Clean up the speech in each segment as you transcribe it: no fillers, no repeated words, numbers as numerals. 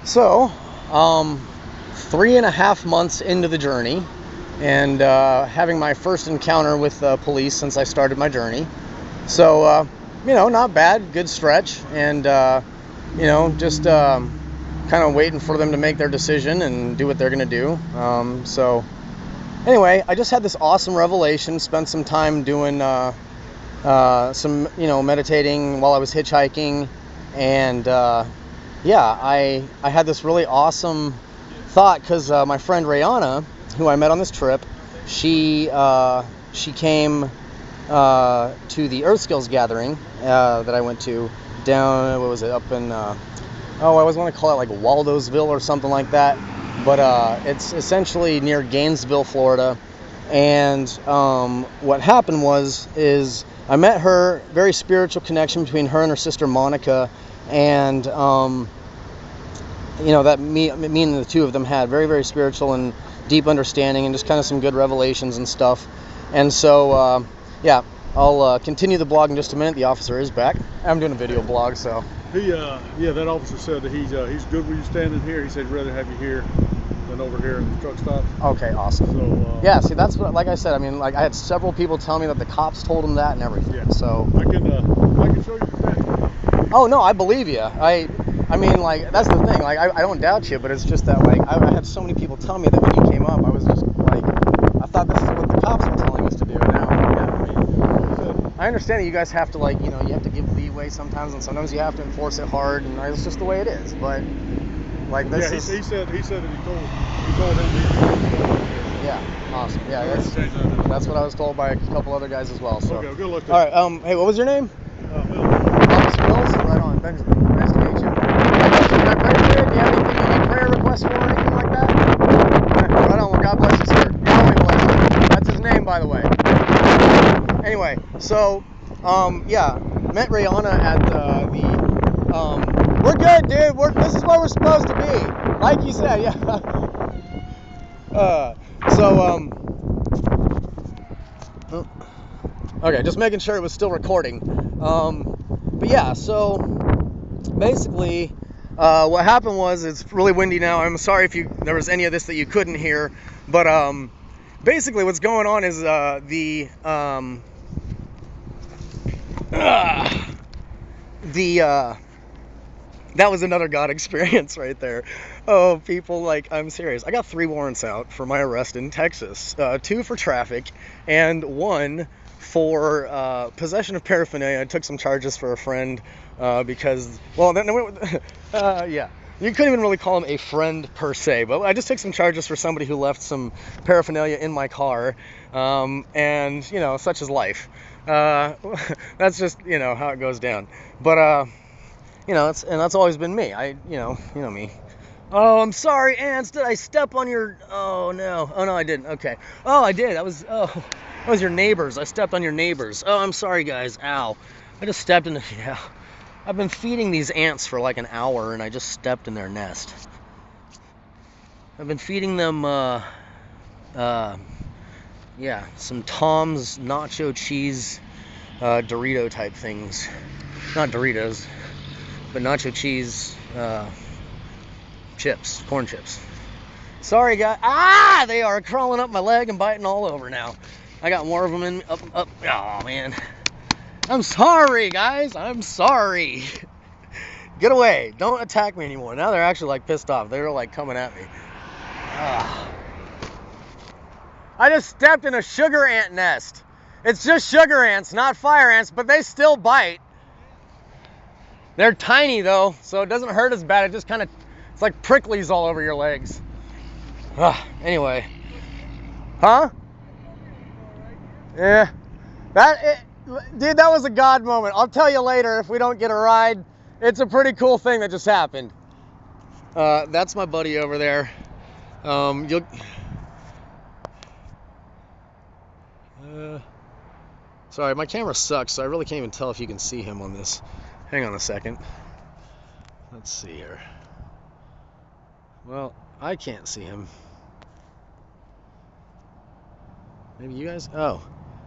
So, 3.5 months into the journey, and having my first encounter with police since I started my journey. So, not bad, good stretch, and just kind of waiting for them to make their decision and do what they're gonna do. So, anyway, I just had this awesome revelation. Spent some time doing some meditating while I was hitchhiking, and I had this really awesome thought because my friend Rayana, who I met on this trip, she came to the Earth Skills gathering that I went to down, what was it, up in I always want to call it like Waldosville or something like that, but it's essentially near Gainesville, Florida. And what happened is I met her, very spiritual connection between her and her sister Monica, and that me and the two of them had very, very spiritual and deep understanding, and just kind of some good revelations and stuff. And so I'll continue the blog in just a minute. The officer is back. I'm doing a video blog, so that officer said that he's good with you standing here. He said he'd rather have you here than over here in the truck stop. Okay, awesome. So see, that's what, like I said, I mean, like, I had several people tell me that the cops told them that and everything. Yeah. So I can show you that. Oh no, I believe you. I mean, like, that's the thing. Like, I don't doubt you, but it's just that, like, I had so many people tell me that when you came up, I was just like, I thought this is what the cops were telling us to do. Now, I understand that you guys have to, like, you have to give leeway sometimes, and sometimes you have to enforce it hard, and it's just the way it is. But like, this is. He said that he told him. Yeah, awesome. Yeah, that's what I was told by a couple other guys as well. So. Okay, good luck. All right. Hey, what was your name? Officer Mills. Right on, Benjamin. Nice to meet you. Can I pray for you? Do you have anything you need prayer requests for or anything like that? Right on. Well, God bless you, sir. Yahweh bless you. That's his name, by the way. Anyway, so met Rihanna at the we're good, dude. This is where we're supposed to be, like you said. Yeah. Okay, just making sure it was still recording. But yeah, so basically, what happened was, it's really windy now. I'm sorry if there was any of this that you couldn't hear, but basically what's going on is that was another God experience right there. Oh, people, like, I'm serious. I got 3 warrants out for my arrest in Texas. 2 for traffic and 1 for possession of paraphernalia. I took some charges for a friend because, well, yeah. You couldn't even really call him a friend per se, but I just took some charges for somebody who left some paraphernalia in my car, and, such is life. That's just, how it goes down. But, that's always been me. You know me. Oh, I'm sorry, Ants. Did I step on your? Oh no, I didn't. Okay. Oh, I did. That was your neighbors. I stepped on your neighbors. Oh, I'm sorry, guys. Ow. I just stepped in. Yeah. I've been feeding these ants for like an hour, and I just stepped in their nest. I've been feeding them, some Tom's nacho cheese, Dorito type things. Not Doritos, but nacho cheese, chips, corn chips. Sorry, guys. They are crawling up my leg and biting all over now. I got more of them in, up. Oh, man. I'm sorry, guys. I'm sorry. Get away. Don't attack me anymore. Now they're actually, like, pissed off. They're, like, coming at me. I just stepped in a sugar ant nest. It's just sugar ants, not fire ants, but they still bite. They're tiny, though, so it doesn't hurt as bad. It just kind of, it's like pricklies all over your legs. Anyway. Huh? Yeah. Dude, that was a God moment. I'll tell you later if we don't get a ride. It's a pretty cool thing that just happened. That's my buddy over there. Sorry, my camera sucks, so I really can't even tell if you can see him on this. Hang on a second. Let's see here. Well, I can't see him. Maybe you guys? Oh,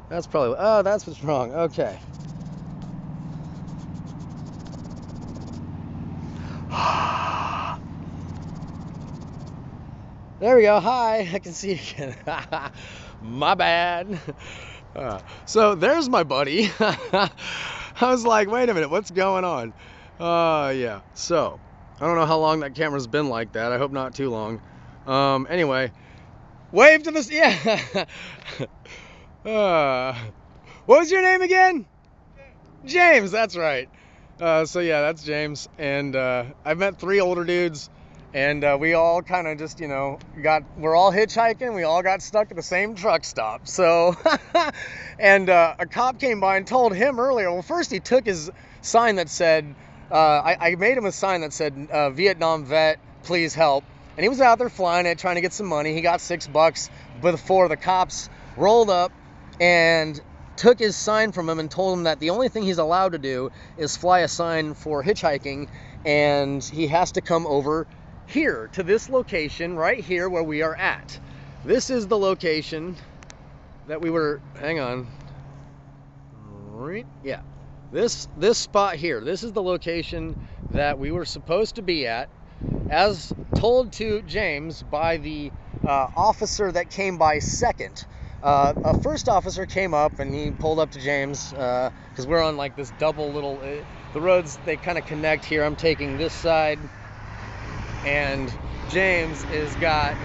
that's probably. Oh, that's what's wrong. Okay. There we go. Hi, I can see you again. My bad. So there's my buddy. I was like, wait a minute, what's going on? Yeah. So I don't know how long that camera's been like that. I hope not too long. Anyway, wave to this. Yeah. What was your name again? James. That's right. So yeah, that's James, and I've met 3 older dudes, and we all kind of just, we're all hitchhiking. We all got stuck at the same truck stop. So, and a cop came by and told him earlier. Well, first he took his sign that said, I made him a sign that said, Vietnam vet, please help. And he was out there flying it, trying to get some money. He got $6 before the cops rolled up and took his sign from him and told him that the only thing he's allowed to do is fly a sign for hitchhiking, and he has to come over here to this location right here where we are at. This is the location that we were, hang on, right? Yeah, this spot here, this is the location that we were supposed to be at, as told to James by the officer that came by second. A first officer came up and he pulled up to James because we're on like this double little, the roads, they kind of connect here. I'm taking this side, and James he's got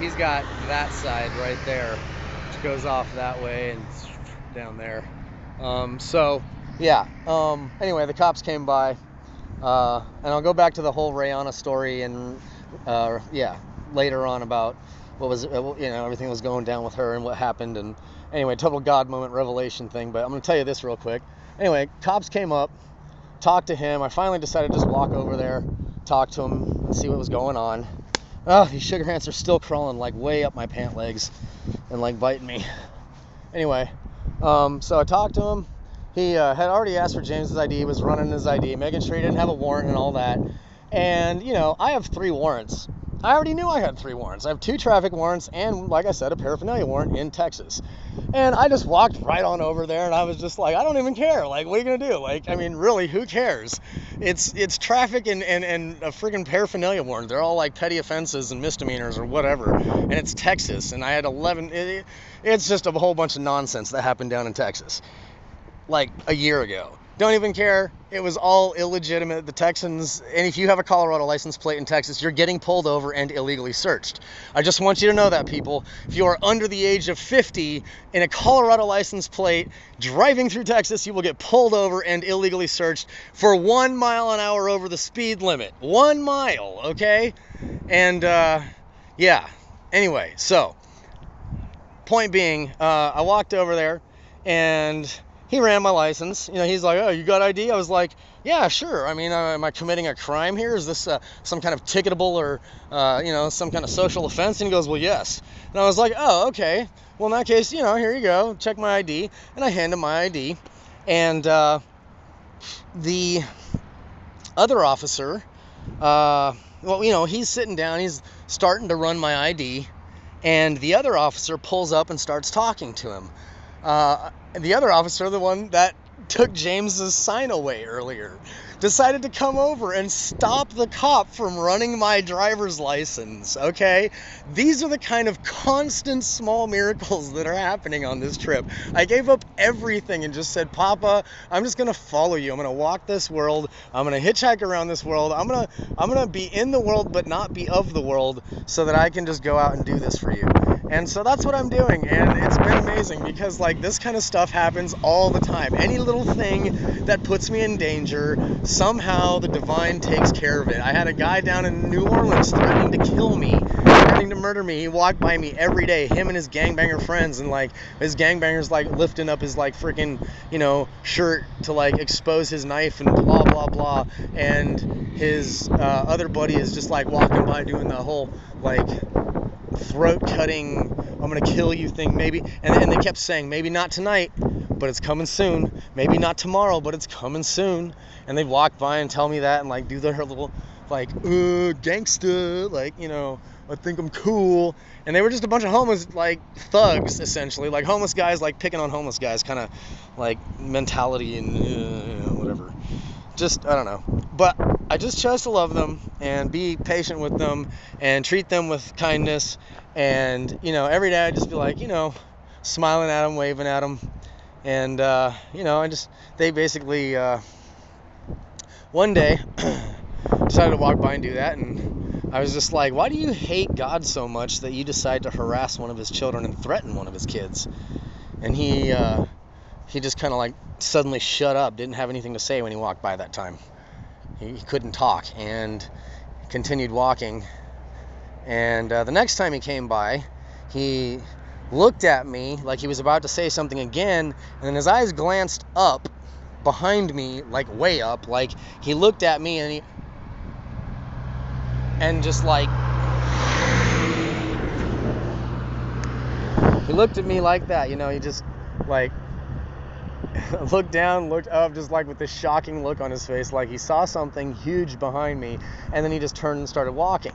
that side right there, which goes off that way and down there. So yeah, anyway, the cops came by, and I'll go back to the whole Rihanna story and yeah, later on about what was, everything that was going down with her and what happened. And anyway, total God moment revelation thing. But I'm going to tell you this real quick. Anyway, cops came up, talked to him. I finally decided to just walk over there, talk to him, and see what was going on. Oh, these sugar ants are still crawling like way up my pant legs and like biting me. Anyway, so I talked to him. He had already asked for James's ID, was running his ID, making sure he didn't have a warrant and all that. And, I have 3 warrants. I already knew I had 3 warrants. I have 2 traffic warrants and, like I said, a paraphernalia warrant in Texas. And I just walked right on over there, and I was just like, I don't even care. Like, what are you going to do? Like, I mean, really, who cares? It's traffic and a friggin' paraphernalia warrant. They're all like petty offenses and misdemeanors or whatever. And it's Texas, and I had 11. It's just a whole bunch of nonsense that happened down in Texas like a year ago. Don't even care. It was all illegitimate. The Texans, and if you have a Colorado license plate in Texas, you're getting pulled over and illegally searched. I just want you to know that, people. If you are under the age of 50 in a Colorado license plate driving through Texas, you will get pulled over and illegally searched for 1 mile an hour over the speed limit. 1 mile, okay? And yeah. Anyway, so point being, I walked over there and he ran my license. He's like, oh, you got ID? I was like, yeah, sure. I mean, am I committing a crime here? Is this some kind of ticketable or, some kind of social offense? And he goes, well, yes. And I was like, oh, okay. Well, in that case, here you go. Check my ID. And I hand him my ID. And the other officer, he's sitting down. He's starting to run my ID. And the other officer pulls up and starts talking to him. The other officer, the one that took James's sign away earlier, decided to come over and stop the cop from running my driver's license, okay? These are the kind of constant small miracles that are happening on this trip. I gave up everything and just said, Papa, I'm just going to follow you. I'm going to walk this world. I'm going to hitchhike around this world. I'm going to be in the world but not be of the world so that I can just go out and do this for you. And so that's what I'm doing, and it's been amazing because this kind of stuff happens all the time. Any little thing that puts me in danger, somehow the divine takes care of it. I had a guy down in New Orleans threatening to kill me, threatening to murder me. He walked by me every day, him and his gangbanger friends, and his gangbangers lifting up his freaking shirt to expose his knife and blah blah blah, and his other buddy is just walking by doing the whole throat cutting, I'm gonna kill you thing, maybe, and they kept saying, maybe not tonight, but it's coming soon, maybe not tomorrow, but it's coming soon. And they'd walk by and tell me that and do their little gangsta, I think I'm cool. And they were just a bunch of homeless thugs, essentially, homeless guys, picking on homeless guys kind of mentality and whatever. just, I don't know. But I just chose to love them and be patient with them and treat them with kindness. And, you know, every day I'd just be like, you know, smiling at them, waving at them. And, you know, they basically, one day decided to walk by and do that. And I was just like, why do you hate God so much that you decide to harass one of his children and threaten one of his kids? And he just kind of like suddenly shut up, didn't have anything to say when he walked by that time. He couldn't talk and continued walking. And the next time he came by, he looked at me like he was about to say something again, and then his eyes glanced up behind me, like way up, like he looked at me and just like he looked at me like that, you know, he just like looked down, looked up, just like with this shocking look on his face, like he saw something huge behind me, and then he just turned and started walking.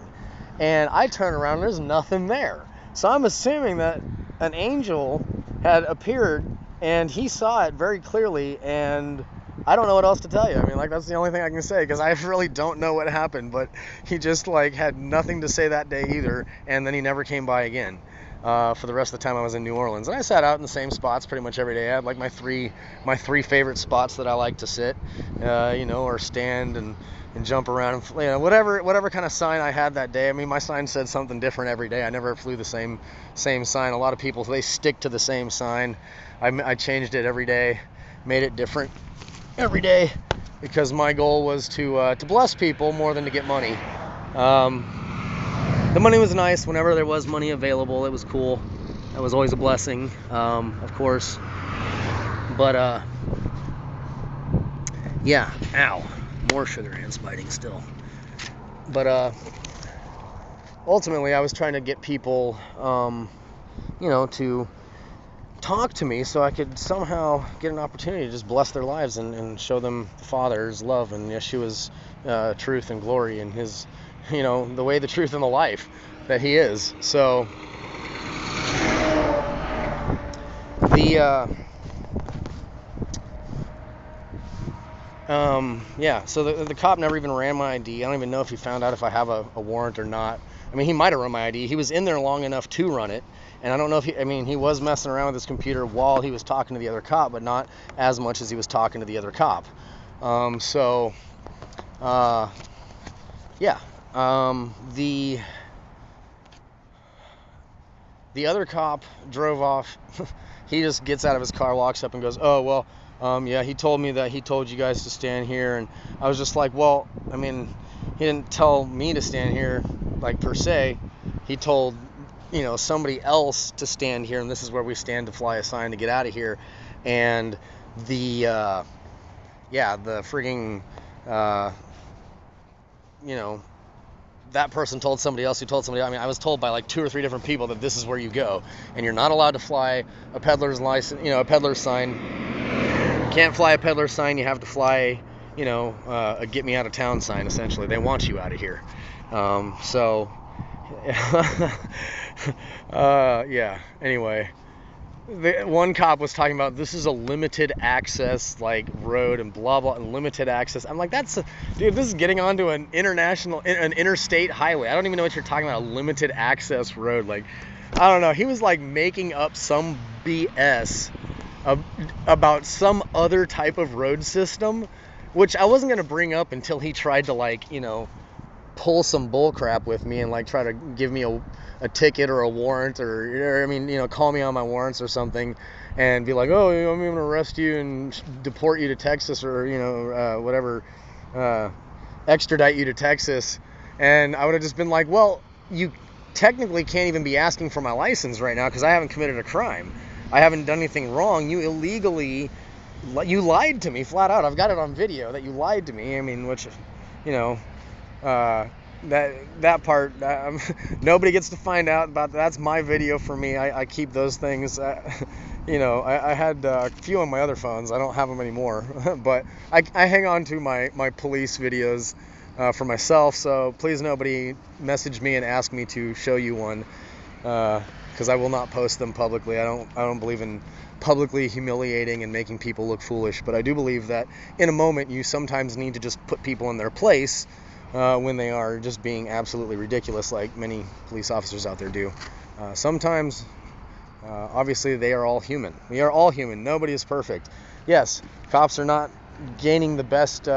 And I turned around and there's nothing there. So I'm assuming that an angel had appeared and he saw it very clearly, and I don't know what else to tell you. I mean, like, that's the only thing I can say, because I really don't know what happened, but he just like had nothing to say that day either, and then he never came by again. For the rest of the time I was in New Orleans. And I sat out in the same spots pretty much every day. I had like my three favorite spots that I like to sit, you know, or stand and jump around, and, you know, whatever kind of sign I had that day. I mean, my sign said something different every day. I never flew the same sign. A lot of people, they stick to the same sign. I changed it every day, made it different every day, because my goal was to bless people more than to get money. The money was nice whenever there was money available. It was cool. That was always a blessing, of course. But, yeah, ow. More sugar ants biting still. But, ultimately, I was trying to get people, you know, to talk to me so I could somehow get an opportunity to just bless their lives and show them the Father's love and Yeshua's truth and glory and his, you know, the way, the truth, and the life that he is. So so the cop never even ran my ID. I don't even know if he found out if I have a warrant or not. I mean, he might have run my ID. He was in there long enough to run it, and I don't know if he was messing around with his computer while he was talking to the other cop, but not as much as he was talking to the other cop. The other cop drove off. He just gets out of his car, walks up and goes, oh, well, yeah, he told me that he told you guys to stand here. And I was just like, well, I mean, he didn't tell me to stand here, like, per se. He told, you know, somebody else to stand here, and this is where we stand to fly a sign to get out of here. And the frigging, you know, that person told somebody else who told somebody. I mean, I was told by like 2 or 3 different people that this is where you go, and you're not allowed to fly a peddler's license, you know, a peddler's sign. You can't fly a peddler's sign. You have to fly, you know, a get me out of town sign. Essentially, they want you out of here. Yeah. Anyway. One cop was talking about this is a limited access like road and blah blah and limited access. I'm like, dude, this is getting onto an interstate highway. I don't even know what you're talking about, a limited access road. Like, I don't know. He was like making up some BS about some other type of road system, which I wasn't gonna bring up until he tried to, like, you know, pull some bull crap with me and like try to give me a ticket or a warrant, or I mean, you know, call me on my warrants or something and be like, oh, you know, I'm gonna arrest you and deport you to Texas, or, you know, whatever, extradite you to Texas. And I would have just been like, well, you technically can't even be asking for my license right now because I haven't committed a crime. I haven't done anything wrong. You lied to me flat out. I've got it on video that you lied to me. I mean, which, you know, that part, nobody gets to find out about. That's my video for me. I keep those things. You know, I had a few on my other phones. I don't have them anymore, but I hang on to my police videos for myself. So please, nobody message me and ask me to show you one. because I will not post them publicly. I don't believe in publicly humiliating and making people look foolish, but I do believe that in a moment you sometimes need to just put people in their place when they are just being absolutely ridiculous, like many police officers out there do. Sometimes, obviously, they are all human. We are all human. Nobody is perfect. Yes, cops are not gaining the best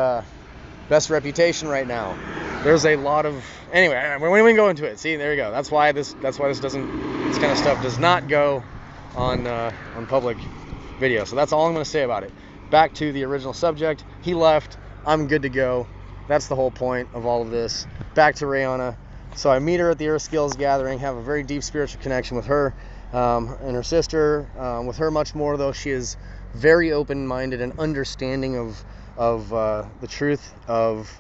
reputation right now. There's a lot of, anyway, when we go into it, see, there you go. That's why this kind of stuff does not go on public video. So that's all I'm going to say about it. Back to the original subject. He left. I'm good to go. That's the whole point of all of this. Back to Rihanna. So I meet her at the Earth Skills Gathering, have a very deep spiritual connection with her and her sister. With her much more, though, she is very open-minded and understanding of the truth of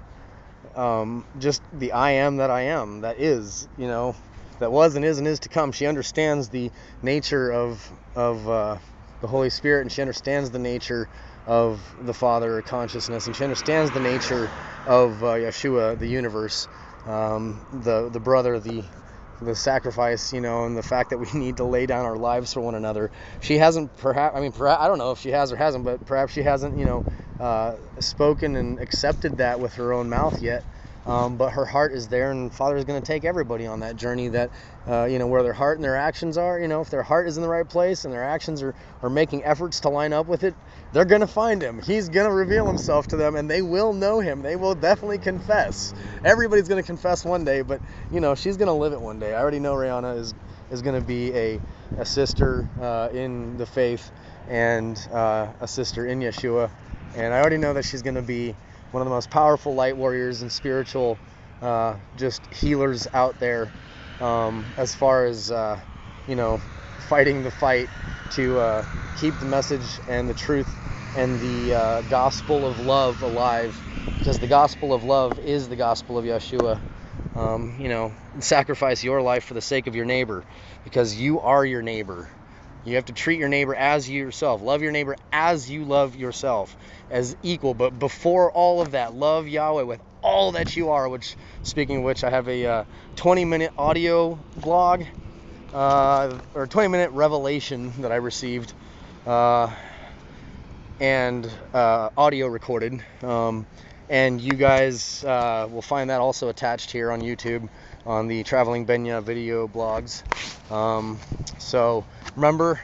just the I am, that is, that was and is to come. She understands the nature of the Holy Spirit, and she understands the nature of the Father consciousness, and she understands the nature of Yeshua, the universe, the brother, the sacrifice, and the fact that we need to lay down our lives for one another. She hasn't, perhaps, I don't know if she has or hasn't, but perhaps she hasn't, spoken and accepted that with her own mouth yet. But her heart is there, and Father is going to take everybody on that journey that, where their heart and their actions are. If their heart is in the right place and their actions are making efforts to line up with it, they're going to find him. He's going to reveal himself to them, and they will know him. They will definitely confess. Everybody's going to confess one day, but, she's going to live it one day. I already know Rihanna is going to be a sister in the faith and a sister in Yeshua. And I already know that she's going to be one of the most powerful light warriors and spiritual just healers out there, as far as fighting the fight to keep the message and the truth and the gospel of love alive, because the gospel of love is the gospel of Yeshua. Sacrifice your life for the sake of your neighbor, because you are your neighbor. You have to treat your neighbor as you yourself. Love your neighbor as you love yourself, as equal. But before all of that, love Yahweh with all that you are, which, speaking of which, I have a 20-minute audio blog, or 20-minute revelation that I received, and audio recorded. And you guys will find that also attached here on YouTube on the Traveling Benya video blogs. So remember,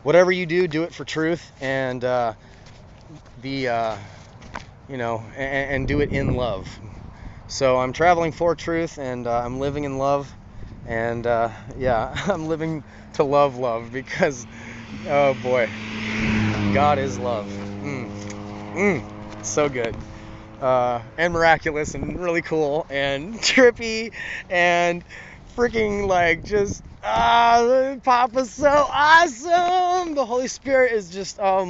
whatever you do it for truth, and and do it in love. So I'm traveling for truth, and I'm living in love, and I'm living to love, because, oh boy, God is love. So good. And miraculous and really cool and trippy and freaking just Papa's so awesome. The Holy Spirit is just, oh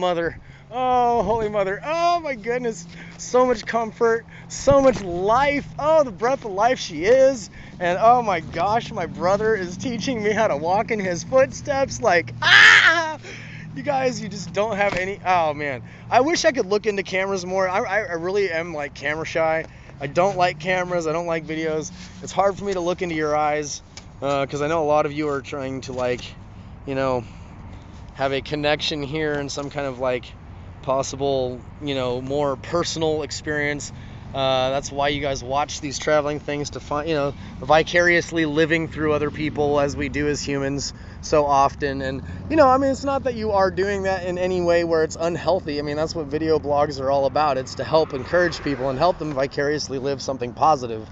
Holy Mother, oh my goodness, so much comfort, so much life, oh, the breath of life she is. And oh my gosh, my brother is teaching me how to walk in his footsteps, you guys, you just don't have any. Oh man, I wish I could look into cameras more. I really am camera shy. I don't like cameras. I don't like videos. It's hard for me to look into your eyes, because I know a lot of you are trying to have a connection here and some kind of possible more personal experience. That's why you guys watch these traveling things, to find vicariously living through other people as we do as humans so often. And it's not that you are doing that in any way where it's unhealthy. That's what video blogs are all about. It's to help encourage people and help them vicariously live something positive.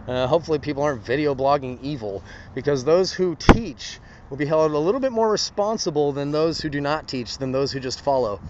Hopefully people aren't video blogging evil, because those who teach will be held a little bit more responsible than those who do not teach, than those who just follow.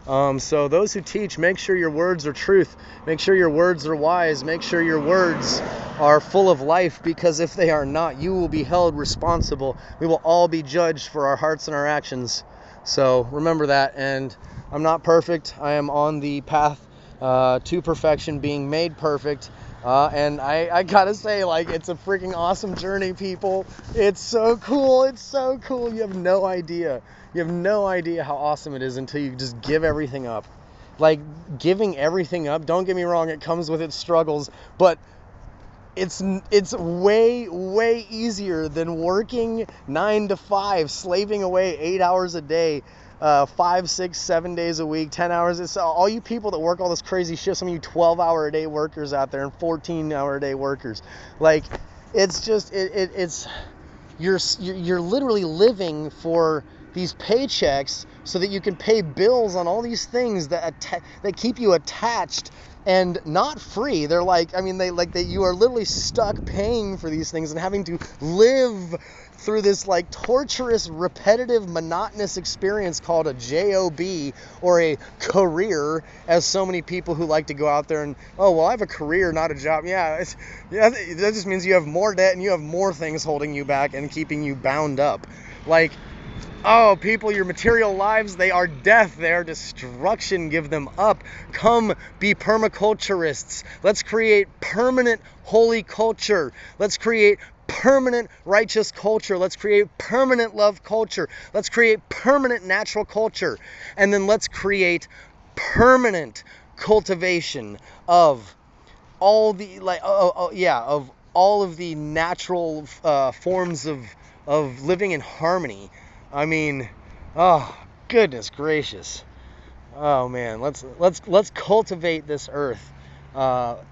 So those who teach, make sure your words are truth. Make sure your words are wise. Make sure your words are full of life, because if they are not, you will be held responsible. We will all be judged for our hearts and our actions. So remember that. And I'm not perfect. I am on the path to perfection, being made perfect. And I gotta say, it's a freaking awesome journey, people. It's so cool. It's so cool. You have no idea. You have no idea how awesome it is until you just give everything up. Giving everything up, don't get me wrong, it comes with its struggles, but it's way easier than working 9 to 5, slaving away 8 hours a day, 5, 6, 7 days a week, 10 hours. It's all you people that work all this crazy shit. Some of you 12-hour a day workers out there and 14-hour a day workers. Like, it's just it's you're literally living for these paychecks so that you can pay bills on all these things that keep you attached and not free. They're like, I mean, you are literally stuck paying for these things and having to live through this like torturous, repetitive, monotonous experience called a job or a career, as so many people who like to go out there and, oh, well, I have a career, not a job. Yeah, that just means you have more debt and you have more things holding you back and keeping you bound up. Like, oh, people, your material lives, they are death, they are destruction, give them up. Come be permaculturists. Let's create permanent holy culture. Let's create permanent righteous culture. Let's create permanent love culture. Let's create permanent natural culture. And then let's create permanent cultivation of all the, of all of the natural forms of living in harmony. I mean, oh, goodness gracious. Oh man, let's cultivate this earth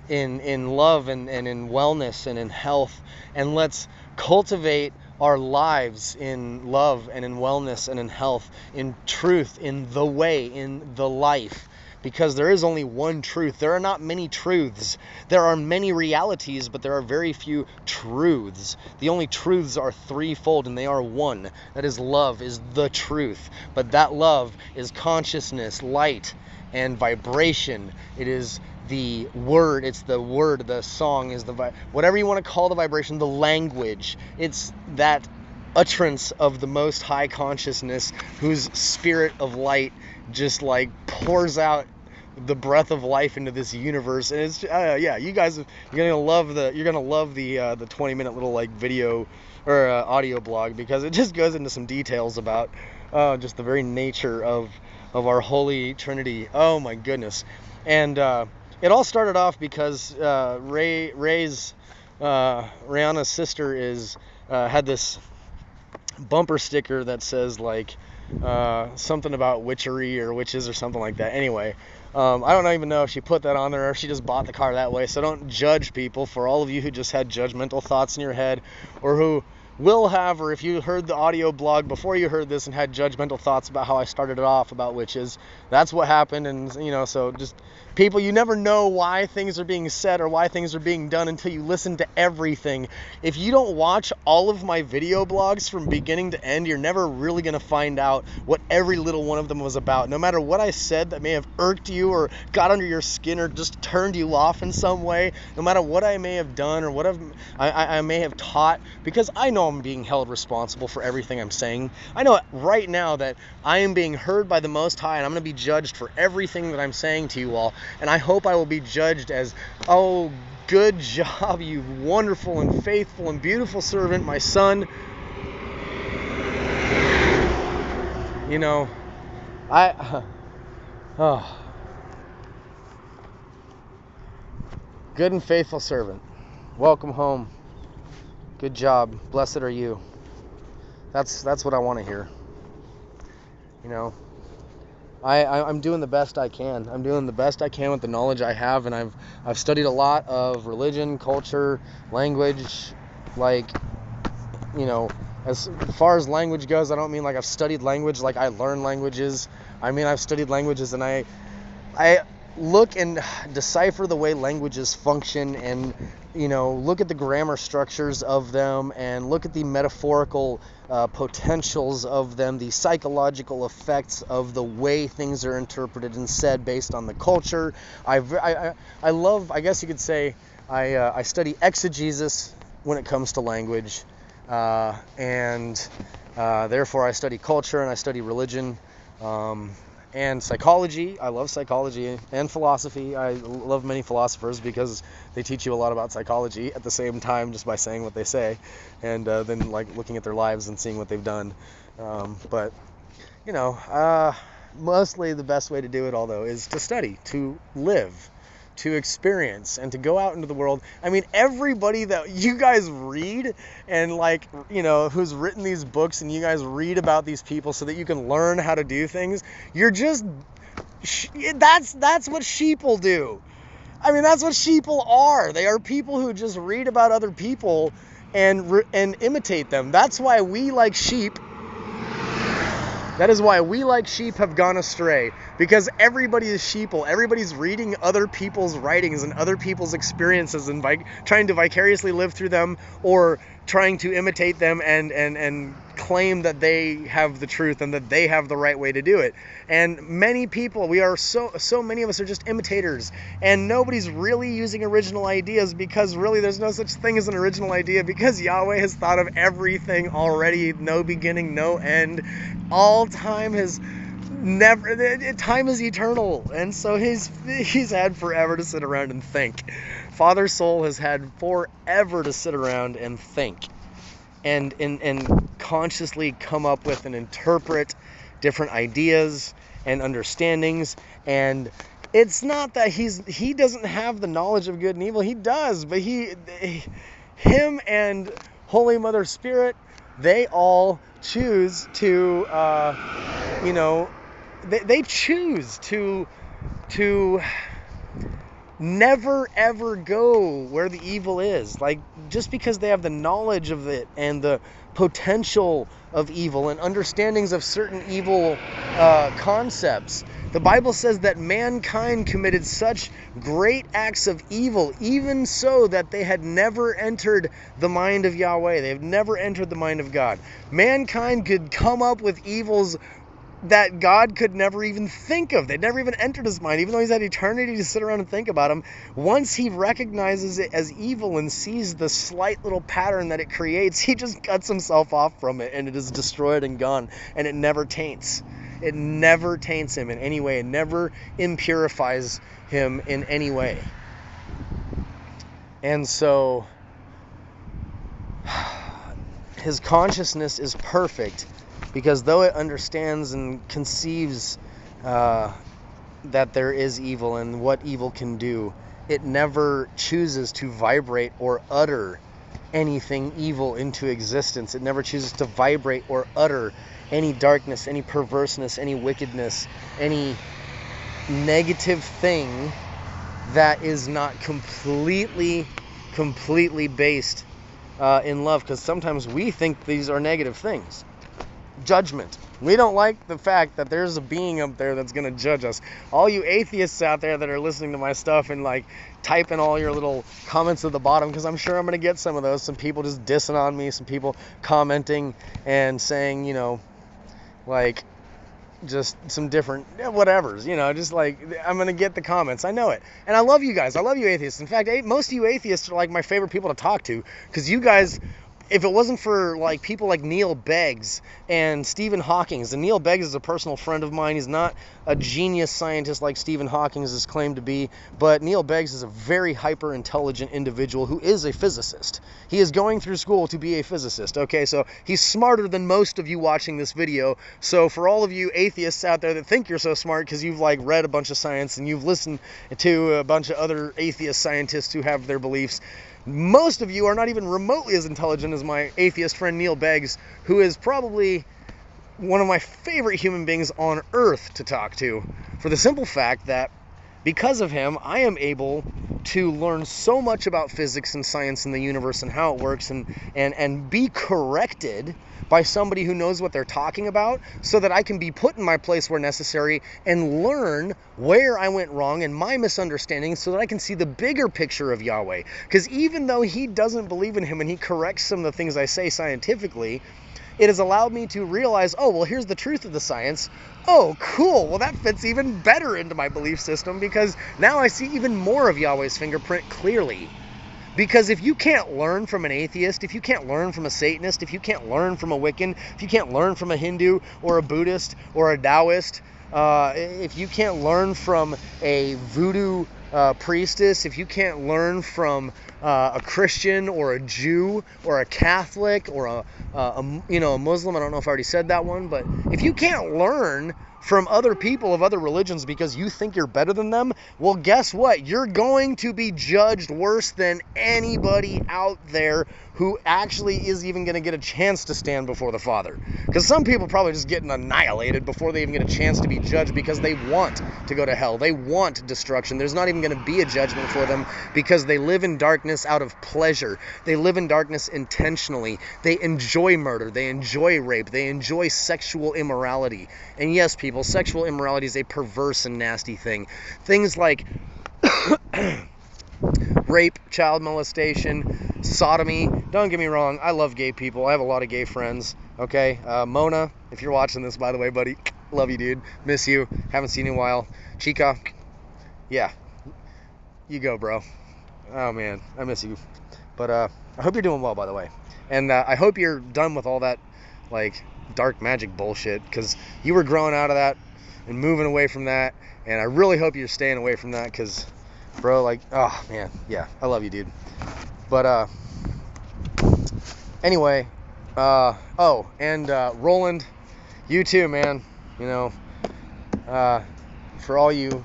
in love and in wellness and in health, and let's cultivate our lives in love and in wellness and in health, in truth, in the way, in the life. Because there is only one truth. There are not many truths. There are many realities, but there are very few truths. The only truths are threefold, and they are one. That is, love is the truth. But that love is consciousness, light, and vibration. It is the word. It's the word. The song is whatever you want to call the vibration, the language. It's that utterance of the most high consciousness, whose spirit of light just like pours out the breath of life into this universe. And it's you guys, you're gonna love the 20-minute little like video or audio blog, because it just goes into some details about just the very nature of our holy trinity. Oh my goodness. And it all started off because Rihanna's sister had this bumper sticker that says like something about witchery or witches or something like that. Anyway, I don't even know if she put that on there or if she just bought the car that way. So don't judge people. For all of you who just had judgmental thoughts in your head, or who will have, or if you heard the audio blog before you heard this and had judgmental thoughts about how I started it off about witches, that's what happened. And so just people, you never know why things are being said or why things are being done until you listen to everything. If you don't watch all of my video blogs from beginning to end, you're never really going to find out what every little one of them was about. No matter what I said that may have irked you or got under your skin or just turned you off in some way, no matter what I may have done or what I may have taught, because I know I'm being held responsible for everything I'm saying. I know right now that I am being heard by the Most High, and I'm going to be judged for everything that I'm saying to you all. And I hope I will be judged as, oh, good job, you wonderful and faithful and beautiful servant, my son. Good and faithful servant. Welcome home. Good job. Blessed are you. That's what I want to hear. I'm doing the best I can. I'm doing the best I can with the knowledge I have, and I've studied a lot of religion, culture, language. As far as language goes, I don't mean like I've studied language like I learn languages. I mean I've studied languages, and I look and decipher the way languages function, and look at the grammar structures of them, and look at the metaphorical potentials of them, the psychological effects of the way things are interpreted and said based on the culture. I love, I guess you could say, I study exegesis when it comes to language, and therefore I study culture and I study religion. And psychology. I love psychology and philosophy. I love many philosophers because they teach you a lot about psychology at the same time, just by saying what they say, and then like looking at their lives and seeing what they've done. But mostly the best way to do it all though is to study, to live, to experience and to go out into the world. I mean, everybody that you guys read and like, who's written these books, and you guys read about these people so that you can learn how to do things, you're just, that's what sheeple do. I mean, that's what sheeple are. They are people who just read about other people and imitate them. That's why we, like sheep, have gone astray, because everybody is sheeple. Everybody's reading other people's writings and other people's experiences and trying to vicariously live through them, or trying to imitate them and claim that they have the truth and that they have the right way to do it. And many people, we are so many of us are just imitators, and nobody's really using original ideas, because really there's no such thing as an original idea, because Yahweh has thought of everything already. No beginning, no end. All time is eternal, and so he's had forever to sit around and think. Father Soul has had forever to sit around and think and consciously come up with and interpret different ideas and understandings. And it's not that he doesn't have the knowledge of good and evil. He does, but him and Holy Mother Spirit, they all choose to they choose to never ever go where the evil is. Like, just because they have the knowledge of it and the potential of evil and understandings of certain evil concepts, the Bible says that mankind committed such great acts of evil, even so that they had never entered the mind of Yahweh. They have never entered the mind of God. Mankind could come up with evils that God could never even think of. They'd never even entered his mind, even though he's had eternity to sit around and think about them. Once he recognizes it as evil and sees the slight little pattern that it creates, he just cuts himself off from it, and it is destroyed and gone, and it never taints. It never taints him in any way. It never impurifies him in any way. And so his consciousness is perfect, because though it understands and conceives that there is evil and what evil can do, it never chooses to vibrate or utter anything evil into existence. It never chooses to vibrate or utter any darkness, any perverseness, any wickedness, any negative thing that is not completely based in love. Because sometimes we think these are negative things. Judgment. We don't like the fact that there's a being up there that's going to judge us. All you atheists out there that are listening to my stuff and like typing all your little comments at the bottom, because I'm sure I'm going to get some of those. Some people just dissing on me, some people commenting and saying, like just some different whatevers, just like, I'm going to get the comments. I know it. And I love you guys. I love you atheists. In fact, most of you atheists are like my favorite people to talk to, because you guys, if it wasn't for like people like Neil Beggs and Stephen Hawking, and Neil Beggs is a personal friend of mine. He's not a genius scientist like Stephen Hawking is claimed to be, but Neil Beggs is a very hyper intelligent individual who is a physicist. He is going through school to be a physicist. Okay, so he's smarter than most of you watching this video. So for all of you atheists out there that think you're so smart because you've like read a bunch of science and you've listened to a bunch of other atheist scientists who have their beliefs, most of you are not even remotely as intelligent as my atheist friend Neil Beggs, who is probably one of my favorite human beings on earth to talk to, for the simple fact that because of him, I am able to learn so much about physics and science and the universe and how it works, and be corrected by somebody who knows what they're talking about, so that I can be put in my place where necessary and learn where I went wrong and my misunderstandings, so that I can see the bigger picture of Yahweh. Because even though he doesn't believe in him and he corrects some of the things I say scientifically, it has allowed me to realize, oh, well, here's the truth of the science. Oh, cool. Well, that fits even better into my belief system, because now I see even more of Yahweh's fingerprint clearly. Because if you can't learn from an atheist, if you can't learn from a Satanist, if you can't learn from a Wiccan, if you can't learn from a Hindu or a Buddhist or a Taoist, if you can't learn from a voodoo priestess, if you can't learn from a Christian or a Jew or a Catholic or a Muslim. I don't know if I already said that one, but if you can't learn from other people of other religions because you think you're better than them, well, guess what? You're going to be judged worse than anybody out there who actually is even going to get a chance to stand before the Father. Because some people probably just getting annihilated before they even get a chance to be judged because they want to go to hell. They want destruction. There's not even going to be a judgment for them because they live in darkness out of pleasure. They live in darkness intentionally. They enjoy murder. They enjoy rape. They enjoy sexual immorality. And yes, people, sexual immorality is a perverse and nasty thing. Things like rape, child molestation, sodomy. Don't get me wrong, I love gay people. I have a lot of gay friends, okay? Mona, if you're watching this, by the way, buddy, love you, dude. Miss you. Haven't seen you in a while. Chica, yeah, you go, bro. Oh, man, I miss you. But I hope you're doing well, by the way. And I hope you're done with all that, like, dark magic bullshit, because you were growing out of that and moving away from that, and I really hope you're staying away from that, because, bro, like, oh, man, yeah, I love you, dude. But, anyway, Roland, you too, man, you know, for all you,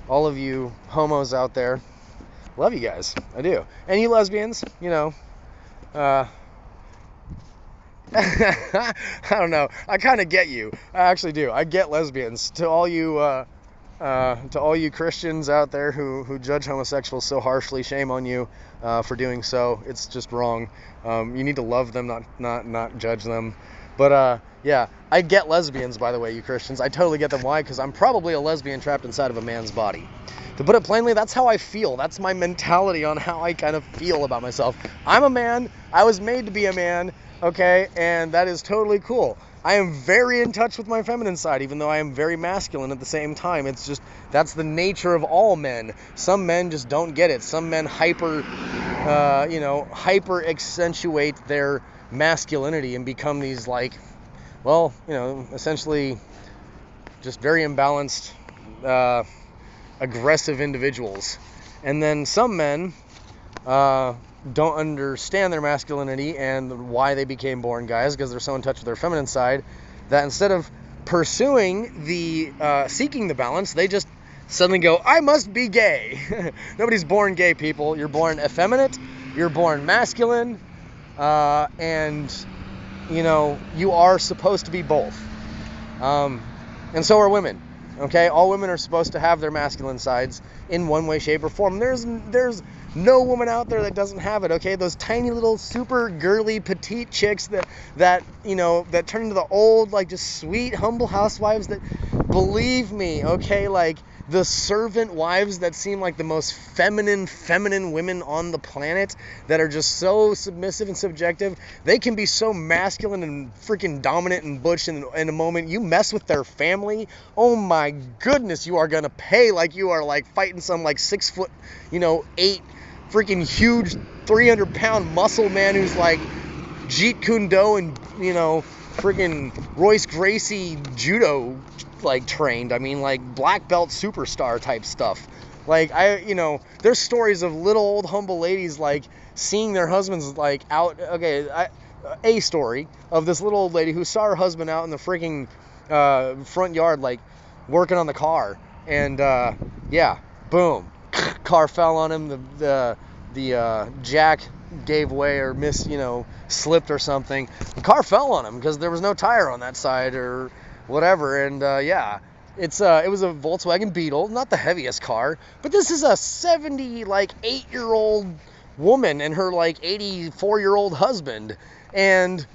all of you homos out there, love you guys, I do, and you lesbians, you know, I don't know. I kind of get you. I actually do. I get lesbians. To all you Christians out there who judge homosexuals so harshly, shame on you for doing so. It's just wrong. You need to love them, not judge them. But yeah, I get lesbians, by the way, you Christians. I totally get them. Why? Because I'm probably a lesbian trapped inside of a man's body. To put it plainly, that's how I feel. That's my mentality on how I kind of feel about myself. I'm a man. I was made to be a man. Okay, and that is totally cool. I am very in touch with my feminine side, even though I am very masculine at the same time. It's just, that's the nature of all men. Some men just don't get it. Some men hyper accentuate their masculinity and become these, like, well, you know, essentially just very imbalanced, aggressive individuals. And then some men, don't understand their masculinity and why they became born guys, because they're so in touch with their feminine side that instead of pursuing seeking the balance, they just suddenly go, I must be gay. Nobody's born gay, people. You're born effeminate, you're born masculine, and you know, you are supposed to be both. And so are women. Okay, all women are supposed to have their masculine sides in one way, shape, or form. There's no woman out there that doesn't have it. Okay, those tiny little super girly petite chicks that turn into the old, like, just sweet humble housewives that, believe me, okay, like the servant wives that seem like the most feminine women on the planet, that are just so submissive and subjective. They can be so masculine and freaking dominant and butch in a moment. You mess with their family, oh my goodness, you are gonna pay like you are, like, fighting some, like, 6'8", freaking huge 300-pound muscle man who's like Jeet Kune Do and, you know, freaking Royce Gracie judo, like, trained. I mean, like, black belt superstar type stuff. Like, there's stories of little old humble ladies, like, seeing their husbands, like, out. Okay, a story of this little old lady who saw her husband out in the freaking front yard, like, working on the car, and boom, car fell on him. The jack gave way or slipped or something. The car fell on him because there was no tire on that side or whatever. And it was a Volkswagen Beetle, not the heaviest car, but this is a 8-year-old woman and her, like, 84-year-old husband, and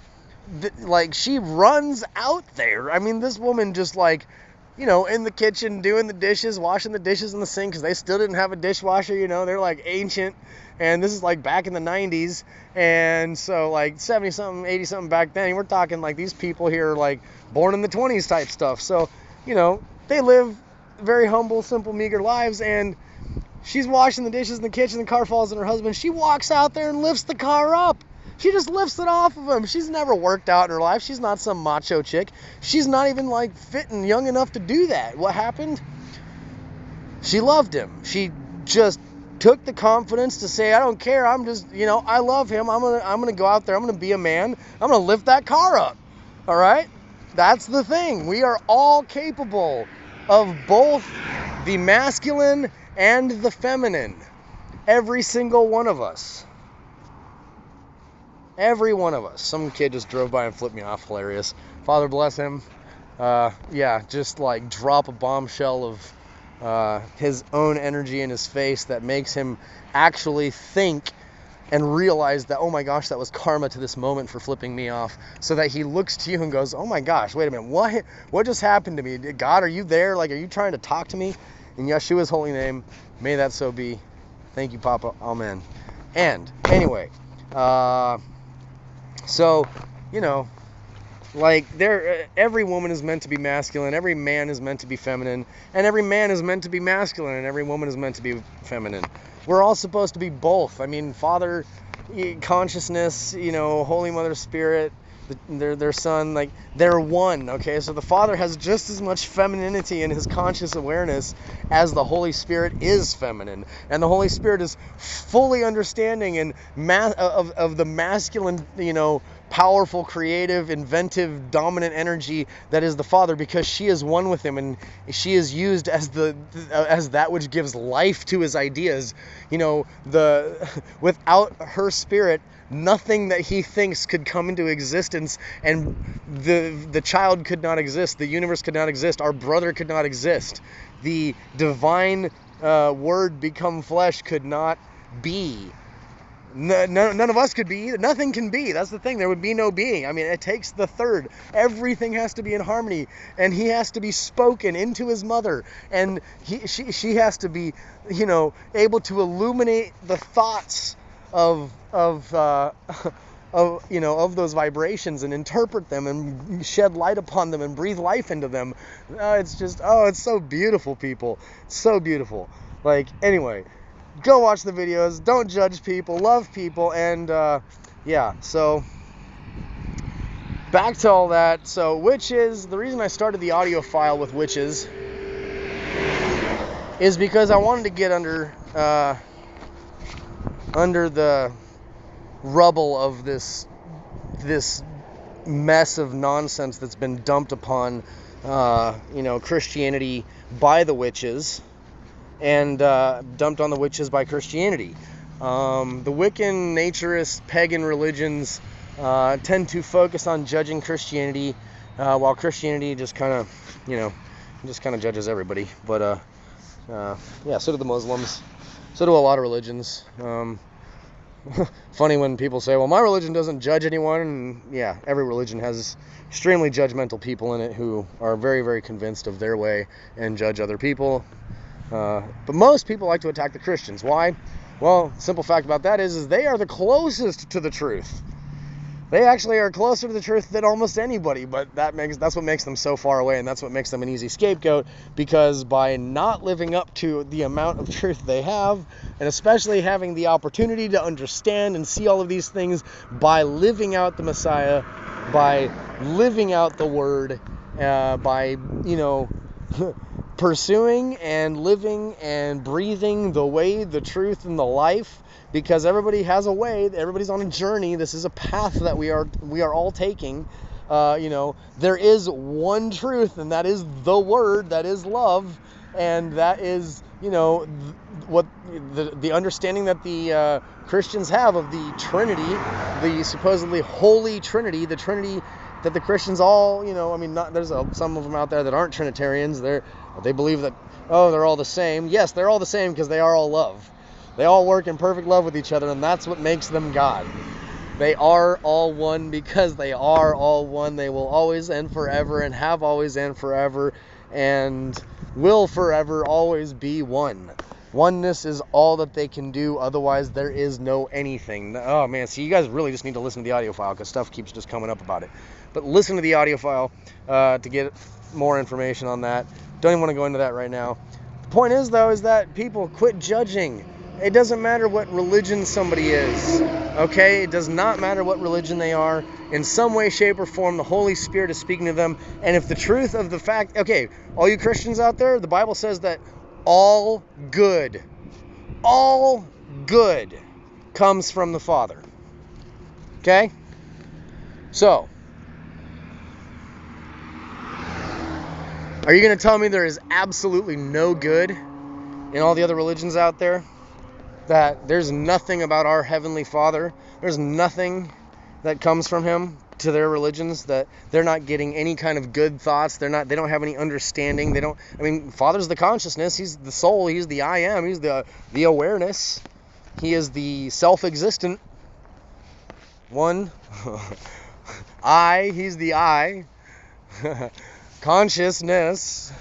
she runs out there. I mean, this woman just, like, in the kitchen doing the dishes, washing the dishes in the sink, because they still didn't have a dishwasher. They're, like, ancient, and this is, like, back in the 90s, and so, like, 70-something, 80-something back then. We're talking, like, these people here are, like, born in the 20s type stuff. So, they live very humble, simple, meager lives, and she's washing the dishes in the kitchen, the car falls on her husband. She walks out there and lifts the car up. She just lifts it off of him. She's never worked out in her life. She's not some macho chick. She's not even, like, fit and young enough to do that. What happened? She loved him. She just took the confidence to say, I don't care, I'm just, I love him, I'm gonna go out there, I'm gonna be a man, I'm gonna lift that car up. All right? That's the thing. We are all capable of both the masculine and the feminine. Every single one of us. Every one of us. Some kid just drove by and flipped me off. Hilarious. Father bless him. Just like drop a bombshell of his own energy in his face that makes him actually think and realize that, oh my gosh, that was karma to this moment for flipping me off. So that he looks to you and goes, oh my gosh, wait a minute, what just happened to me? God, are you there? Like, are you trying to talk to me? In Yeshua's holy name, may that so be. Thank you, Papa. Amen. And anyway, every woman is meant to be masculine, every man is meant to be feminine, and every man is meant to be masculine, and every woman is meant to be feminine. We're all supposed to be both. I mean, Father, consciousness, Holy Mother Spirit, their Son, like, they're one, okay? So the Father has just as much femininity in his conscious awareness as the Holy Spirit is feminine. And the Holy Spirit is fully understanding and of the masculine, powerful, creative, inventive, dominant energy that is the Father, because she is one with him, and she is used as as that which gives life to his ideas. Without her spirit, nothing that he thinks could come into existence, and the child could not exist, the universe could not exist, our brother could not exist, the divine word become flesh could not be. None of us could be either. Nothing can be. That's the thing. There would be no being. I mean, it takes the third. Everything has to be in harmony, and he has to be spoken into his mother, and she has to be, able to illuminate the thoughts of those vibrations and interpret them and shed light upon them and breathe life into them. It's so beautiful, people. It's so beautiful. Like, anyway. Go watch the videos, don't judge people, love people, and so back to all that. So witches, the reason I started the audio file with witches is because I wanted to get under the rubble of this mess of nonsense that's been dumped upon Christianity by the witches, and dumped on the witches by Christianity. The Wiccan, naturist, pagan religions tend to focus on judging Christianity, while Christianity just kind of judges everybody. But so do the Muslims. So do a lot of religions. Funny when people say, well, my religion doesn't judge anyone. And yeah, every religion has extremely judgmental people in it who are very, very convinced of their way and judge other people. But most people like to attack the Christians. Why? Well, simple fact about that is they are the closest to the truth. They actually are closer to the truth than almost anybody, but that's what makes them so far away, and that's what makes them an easy scapegoat, because by not living up to the amount of truth they have, and especially having the opportunity to understand and see all of these things by living out the Messiah, by living out the Word, by, pursuing and living and breathing the way, the truth, and the life, because everybody has a way, everybody's on a journey. This is a path that we are all taking. There is one truth, and that is the Word, that is love, and that is, what the understanding that the Christians have of the Trinity, the supposedly Holy Trinity, the Trinity that the Christians all, there's some of them out there that aren't Trinitarians. They believe that, they're all the same. Yes, they're all the same because they are all love. They all work in perfect love with each other, and that's what makes them God. They are all one because they are all one. They will always and forever, and have always and forever, and will forever always be one. Oneness is all that they can do. Otherwise, there is no anything. Oh, man. See, you guys really just need to listen to the audio file because stuff keeps just coming up about it. But listen to the audio file to get more information on that. Don't even want to go into that right now. The point is, though, is that people quit judging. It doesn't matter what religion somebody is, okay? It does not matter what religion they are. In some way, shape, or form, the Holy Spirit is speaking to them. And if the truth of the fact, okay, all you Christians out there, the Bible says that all good all good comes from the Father. Okay? So, are you going to tell me there is absolutely no good in all the other religions out there? That there's nothing about our Heavenly Father, there's nothing that comes from Him to their religions, that they're not getting any kind of good thoughts, they don't have any understanding, Father's the consciousness, He's the soul, He's the I am, He's the awareness, He is the self-existent one. He's the I. Consciousness.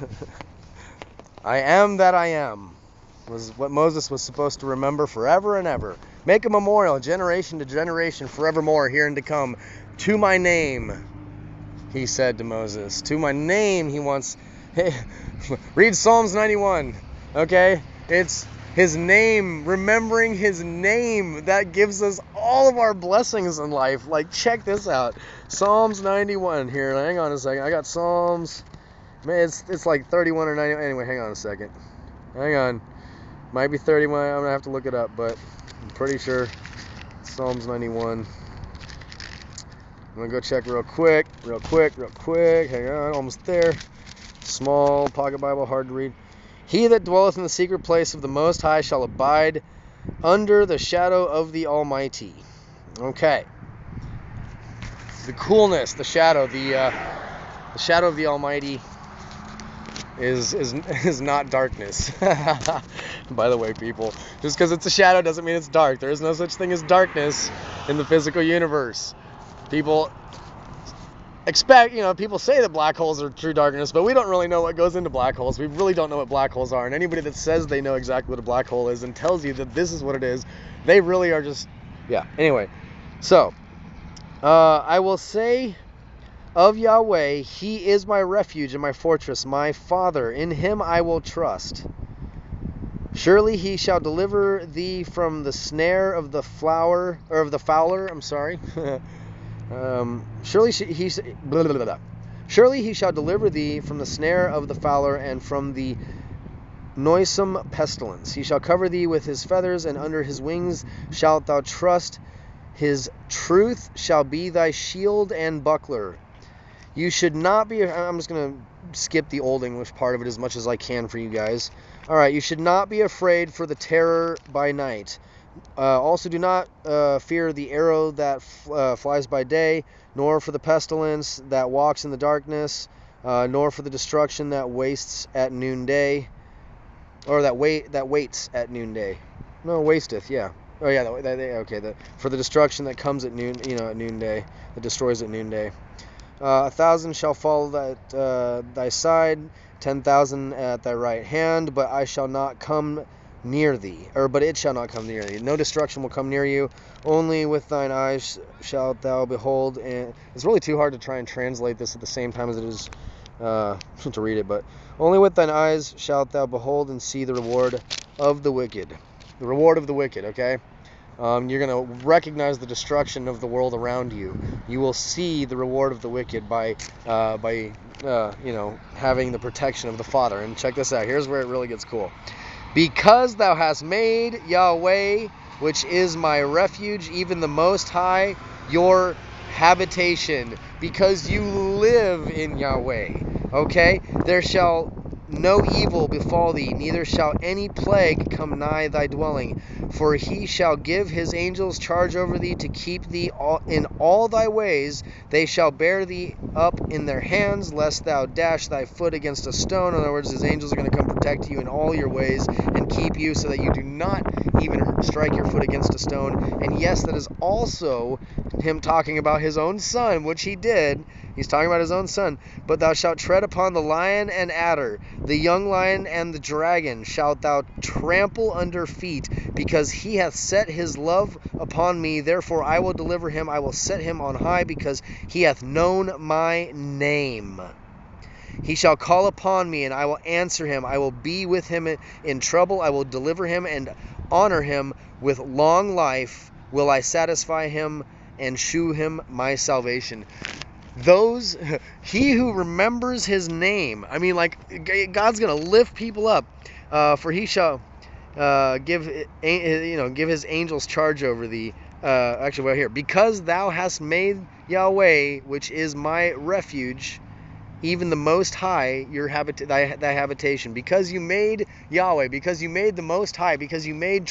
I am that I am was what Moses was supposed to remember forever and ever. Make a memorial, generation to generation, forevermore, here and to come. To my name, he said to Moses. To my name, he wants... Hey, read Psalms 91, okay? It's his name, remembering his name, that gives us all of our blessings in life. Like, check this out. Psalms 91 here. Hang on a second. I got Psalms... Man, it's like 31 or 90. Anyway, hang on a second. Hang on. Might be 31. I'm going to have to look it up, but I'm pretty sure it's Psalms 91. I'm going to go check real quick. Hang on, almost there. Small pocket Bible, hard to read. He that dwelleth in the secret place of the Most High shall abide under the shadow of the Almighty. Okay. The coolness, the shadow, the shadow of the Almighty is not darkness. By the way, people, just because it's a shadow doesn't mean it's dark. There is no such thing as darkness in the physical universe. People expect, people say that black holes are true darkness, but we don't really know what goes into black holes. We really don't know what black holes are. And anybody that says they know exactly what a black hole is and tells you that this is what it is, they really are just, yeah. Anyway, so, I will say of Yahweh, He is my refuge and my fortress, my Father. In Him I will trust. Surely He shall deliver thee from the snare of the fowler. Surely He shall deliver thee from the snare of the fowler and from the noisome pestilence. He shall cover thee with His feathers, and under His wings shalt thou trust. His truth shall be thy shield and buckler. You should not be... I'm just going to skip the Old English part of it as much as I can for you guys. All right, you should not be afraid for the terror by night. Also do not fear the arrow that flies by day, nor for the pestilence that walks in the darkness, nor for the destruction that wastes at noonday, or that waits at noonday. No, wasteth, yeah. Oh yeah, okay. For the destruction that comes at noon, at noonday, that destroys at noonday. 1,000 shall fall at thy side, 10,000 at thy right hand, but it shall not come near thee. No destruction will come near you. Only with thine eyes shalt thou behold. And it's really too hard to try and translate this at the same time as it is to read it. But only with thine eyes shalt thou behold and see the reward of the wicked. The reward of the wicked. Okay. You're going to recognize the destruction of the world around you. You will see the reward of the wicked by having the protection of the Father. And check this out. Here's where it really gets cool. Because thou hast made Yahweh, which is my refuge, even the Most High, your habitation. Because you live in Yahweh. Okay? There shall no evil befall thee, neither shall any plague come nigh thy dwelling. For He shall give His angels charge over thee to keep thee in all thy ways. They shall bear thee up in their hands, lest thou dash thy foot against a stone. In other words, His angels are going to come protect you in all your ways and keep you so that you do not even strike your foot against a stone. And yes, that is also Him talking about His own Son, which He did. He's talking about His own Son. But thou shalt tread upon the lion and adder, the young lion and the dragon shalt thou trample under feet, because He hath set His love upon me. Therefore I will deliver him. I will set him on high, because he hath known my name. He shall call upon me, and I will answer him. I will be with him in trouble. I will deliver him and honor him. With long life will I satisfy him and shew him my salvation. He who remembers His name. God's going to lift people up. For he shall give his angels charge over thee. Actually, right here, because thou hast made Yahweh, which is my refuge, even the Most High, thy habitation. Because you made Yahweh, because you made the Most High, because you made